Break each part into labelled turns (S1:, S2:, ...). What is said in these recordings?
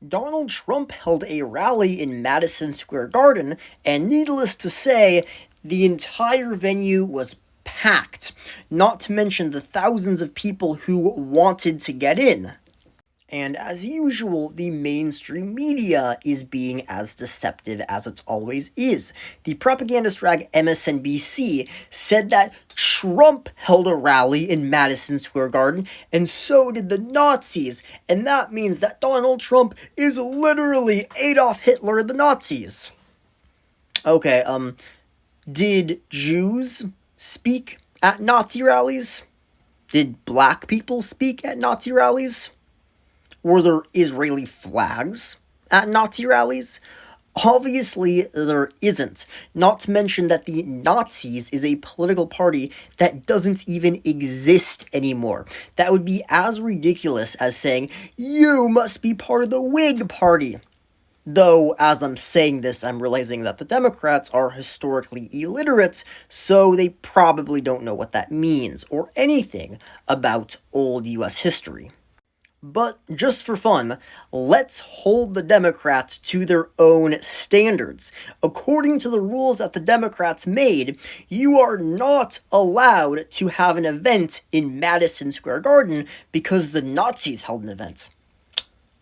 S1: Donald Trump held a rally in Madison Square Garden, and needless to say, the entire venue was packed, not to mention the thousands of people who wanted to get in. And as usual, the mainstream media is being as deceptive as it always is. The propagandist rag MSNBC said that Trump held a rally in Madison Square Garden, and so did the Nazis, and that means that Donald Trump is literally Adolf Hitler and the Nazis. Okay, did Jews speak at Nazi rallies? Did black people speak at Nazi rallies? Were there Israeli flags at Nazi rallies? Obviously, there isn't. Not to mention that the Nazis is a political party that doesn't even exist anymore. That would be as ridiculous as saying, you must be part of the Whig Party. Though, as I'm saying this, I'm realizing that the Democrats are historically illiterate, so they probably don't know what that means or anything about old US history. But just for fun, let's hold the Democrats to their own standards. According to the rules that the Democrats made, you are not allowed to have an event in Madison Square Garden because the Nazis held an event.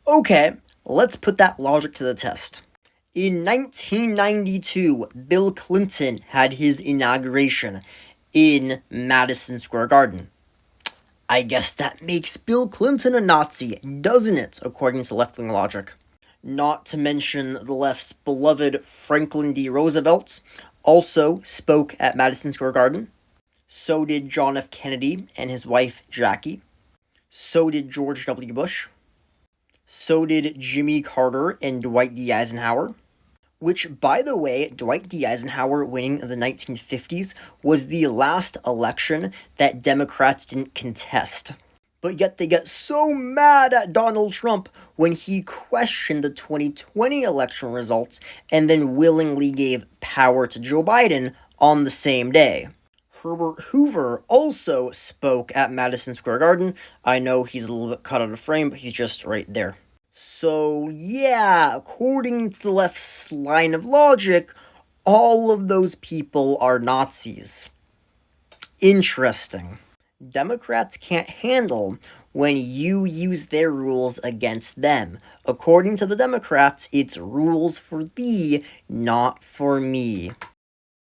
S1: Okay, let's put that logic to the test. In 1992, Bill Clinton had his inauguration in Madison Square Garden. I guess that makes Bill Clinton a Nazi, doesn't it, according to left-wing logic? Not to mention the left's beloved Franklin D. Roosevelt also spoke at Madison Square Garden. So did John F. Kennedy and his wife Jackie. So did George W. Bush. So did Jimmy Carter and Dwight D. Eisenhower. Which, by the way, Dwight D. Eisenhower winning in the 1950s was the last election that Democrats didn't contest. But yet they get so mad at Donald Trump when he questioned the 2020 election results and then willingly gave power to Joe Biden on the same day. Herbert Hoover also spoke at Madison Square Garden. I know he's a little bit cut out of frame, but he's just right there. So, yeah, according to the left's line of logic, all of those people are Nazis. Interesting. Democrats can't handle when you use their rules against them. According to the Democrats, it's rules for thee, not for me.